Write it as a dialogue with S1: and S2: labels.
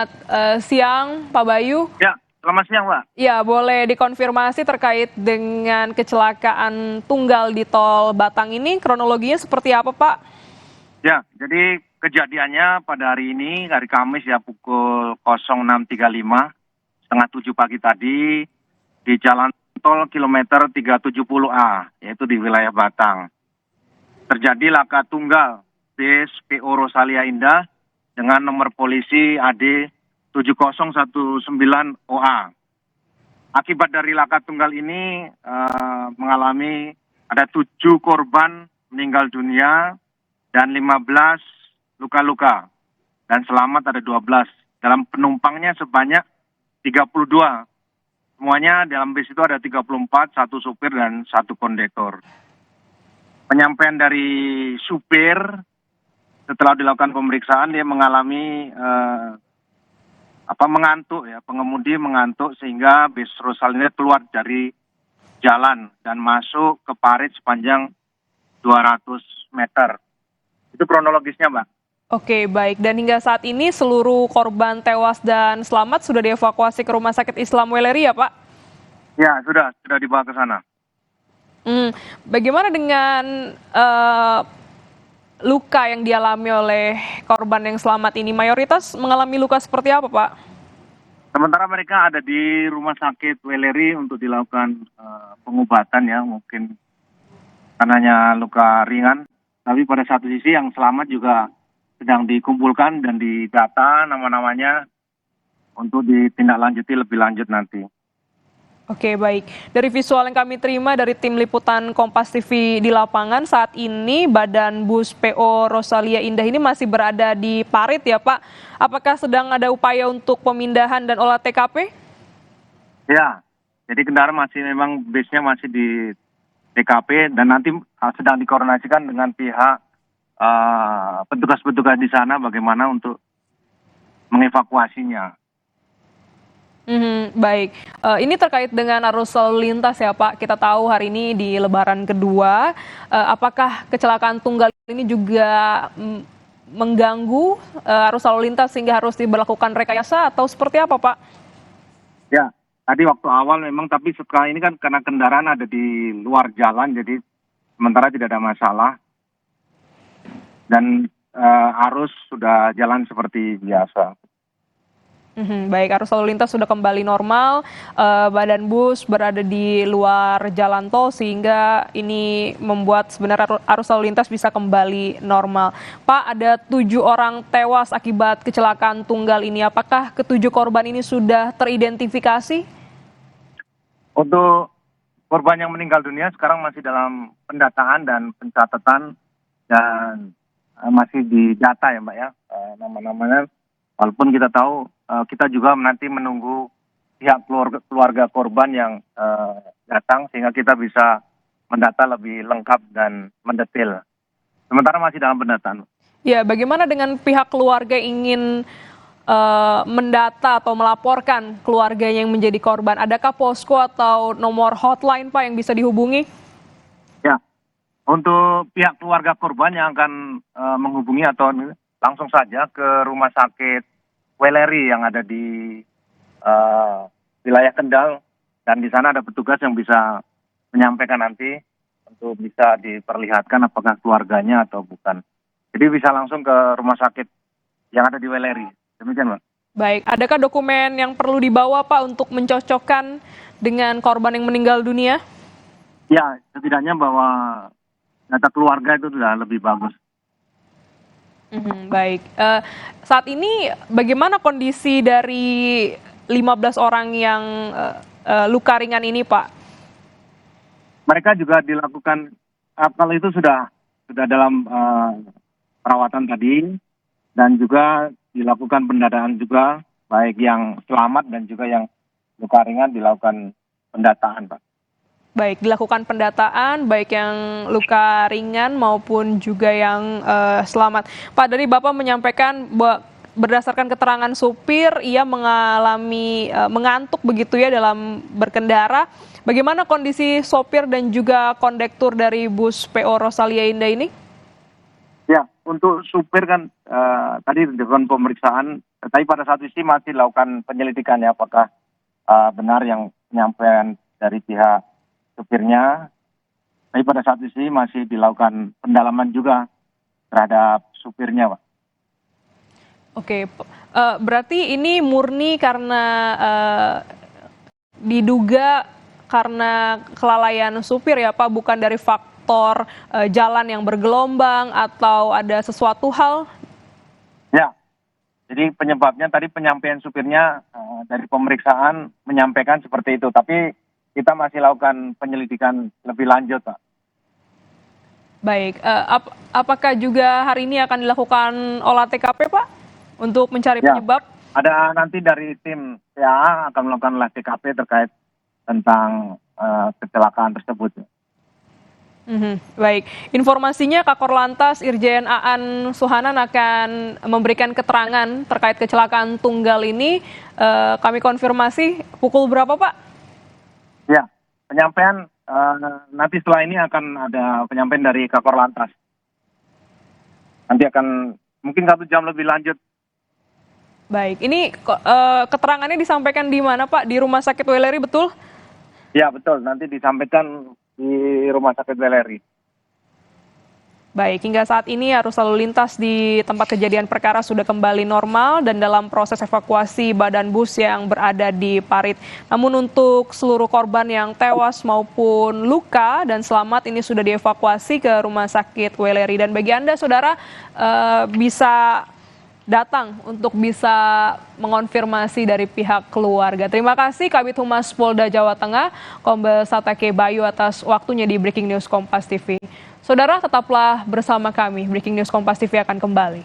S1: Selamat siang, Pak Bayu.
S2: Ya, selamat siang, Pak.
S1: Ya, boleh dikonfirmasi terkait dengan kecelakaan tunggal di tol Batang ini, kronologinya seperti apa, Pak?
S2: Ya, jadi kejadiannya pada hari ini, hari Kamis ya, pukul 06.35, setengah 7 pagi tadi, di jalan tol kilometer 370A, yaitu di wilayah Batang. Terjadi laka tunggal bis PO Rosalia Indah dengan nomor polisi AD 7019OA. Akibat dari laka tunggal ini mengalami ada 7 korban meninggal dunia dan 15 luka-luka. Dan selamat ada 12. Dalam penumpangnya sebanyak 32. Semuanya dalam bis itu ada 34, 1 supir dan 1 kondektor. Penyampaian dari supir setelah dilakukan pemeriksaan dia mengalami mengantuk ya, pengemudi mengantuk sehingga bis Rosalia keluar dari jalan dan masuk ke parit sepanjang 200 meter. Itu kronologisnya, Mbak.
S1: Oke, baik. Dan hingga saat ini seluruh korban tewas dan selamat sudah dievakuasi ke Rumah Sakit Islam Weleri ya, Pak?
S2: Ya, sudah dibawa ke sana.
S1: Bagaimana dengan luka yang dialami oleh korban yang selamat ini? Mayoritas mengalami luka seperti apa, Pak?
S2: Sementara mereka ada di Rumah Sakit Weleri untuk dilakukan pengobatan ya, mungkin karenanya luka ringan. Tapi pada satu sisi yang selamat juga sedang dikumpulkan dan didata nama-namanya untuk ditindaklanjuti lebih lanjut nanti.
S1: Oke, baik. Dari visual yang kami terima dari tim liputan Kompas TV di lapangan, saat ini badan bus PO Rosalia Indah ini masih berada di parit ya, Pak. Apakah sedang ada upaya untuk pemindahan dan olah TKP?
S2: Ya, jadi kendaraan memang bisnya masih di TKP dan nanti sedang dikoordinasikan dengan pihak petugas-petugas di sana bagaimana untuk mengevakuasinya.
S1: Baik, ini terkait dengan arus lalu lintas ya Pak. Kita tahu hari ini di Lebaran kedua, apakah kecelakaan tunggal ini juga mengganggu arus lalu lintas sehingga harus diberlakukan rekayasa atau seperti apa Pak?
S2: Ya, tadi waktu awal memang, tapi setelah ini kan karena kendaraan ada di luar jalan, jadi sementara tidak ada masalah. Dan arus sudah jalan seperti biasa.
S1: Baik, arus lalu lintas sudah kembali normal, badan bus berada di luar jalan tol sehingga ini membuat sebenarnya arus lalu lintas bisa kembali normal. Pak, ada 7 orang tewas akibat kecelakaan tunggal ini. Apakah ke-7 korban ini sudah teridentifikasi?
S2: Untuk korban yang meninggal dunia sekarang masih dalam pendataan dan pencatatan dan masih didata ya Mbak ya, nama-namanya. Walaupun kita tahu kita juga nanti menunggu pihak keluarga korban yang datang sehingga kita bisa mendata lebih lengkap dan mendetail. Sementara masih dalam pendataan.
S1: Ya, bagaimana dengan pihak keluarga ingin mendata atau melaporkan keluarganya yang menjadi korban? Adakah posko atau nomor hotline Pak yang bisa dihubungi?
S2: Ya, untuk pihak keluarga korban yang akan menghubungi atau langsung saja ke Rumah Sakit Weleri yang ada di wilayah Kendal, dan di sana ada petugas yang bisa menyampaikan nanti untuk bisa diperlihatkan apakah keluarganya atau bukan. Jadi bisa langsung ke rumah sakit yang ada di Weleri. Demikian, Pak.
S1: Baik, adakah dokumen yang perlu dibawa Pak untuk mencocokkan dengan korban yang meninggal dunia?
S2: Ya, setidaknya bahwa data keluarga itu sudah lebih bagus.
S1: Baik, saat ini bagaimana kondisi dari 15 orang yang luka ringan ini Pak?
S2: Mereka juga dilakukan, kalau itu sudah dalam perawatan tadi, dan juga dilakukan pendataan juga, baik yang selamat dan juga yang luka ringan dilakukan pendataan Pak.
S1: Baik, dilakukan pendataan baik yang luka ringan maupun juga yang selamat. Pak, dari Bapak menyampaikan bahwa berdasarkan keterangan supir, ia mengalami mengantuk begitu ya dalam berkendara. Bagaimana kondisi sopir dan juga kondektur dari bus PO Rosalia Indah ini?
S2: Ya, untuk supir kan tadi dilakukan pemeriksaan Tapi pada satu sisi masih dilakukan penyelidikan ya, apakah benar yang penyampaian dari pihak supirnya. Tapi pada satu sisi masih dilakukan pendalaman juga terhadap supirnya, Pak.
S1: Oke, berarti ini murni karena diduga karena kelalaian supir ya Pak, bukan dari faktor jalan yang bergelombang atau ada sesuatu hal?
S2: Ya, jadi penyebabnya tadi penyampaian supirnya dari pemeriksaan menyampaikan seperti itu. Tapi kita masih lakukan penyelidikan lebih lanjut, Pak.
S1: Baik, apakah juga hari ini akan dilakukan olah TKP Pak untuk mencari
S2: Ya.
S1: penyebab?
S2: Ada nanti dari tim PAA akan melakukan olah TKP terkait tentang kecelakaan tersebut.
S1: Baik, informasinya Kakor Lantas Irjen Aan Suhanan akan memberikan keterangan terkait kecelakaan tunggal ini. Kami konfirmasi pukul berapa Pak?
S2: Ya, penyampaian nanti setelah ini akan ada penyampaian dari Kakor Lantas. Nanti akan mungkin 1 jam lebih lanjut.
S1: Baik, ini keterangannya disampaikan di mana Pak? Di Rumah Sakit Weleri betul?
S2: Ya betul, nanti disampaikan di Rumah Sakit Weleri.
S1: Baik, hingga saat ini arus lalu lintas di tempat kejadian perkara sudah kembali normal dan dalam proses evakuasi badan bus yang berada di parit. Namun untuk seluruh korban yang tewas maupun luka dan selamat ini sudah dievakuasi ke Rumah Sakit Weleri. Dan bagi Anda saudara bisa datang untuk bisa mengonfirmasi dari pihak keluarga. Terima kasih Kabid Humas Polda Jawa Tengah, Kombes Satake Bayu atas waktunya di Breaking News Kompas TV. Saudara tetaplah bersama kami, Breaking News Kompas TV akan kembali.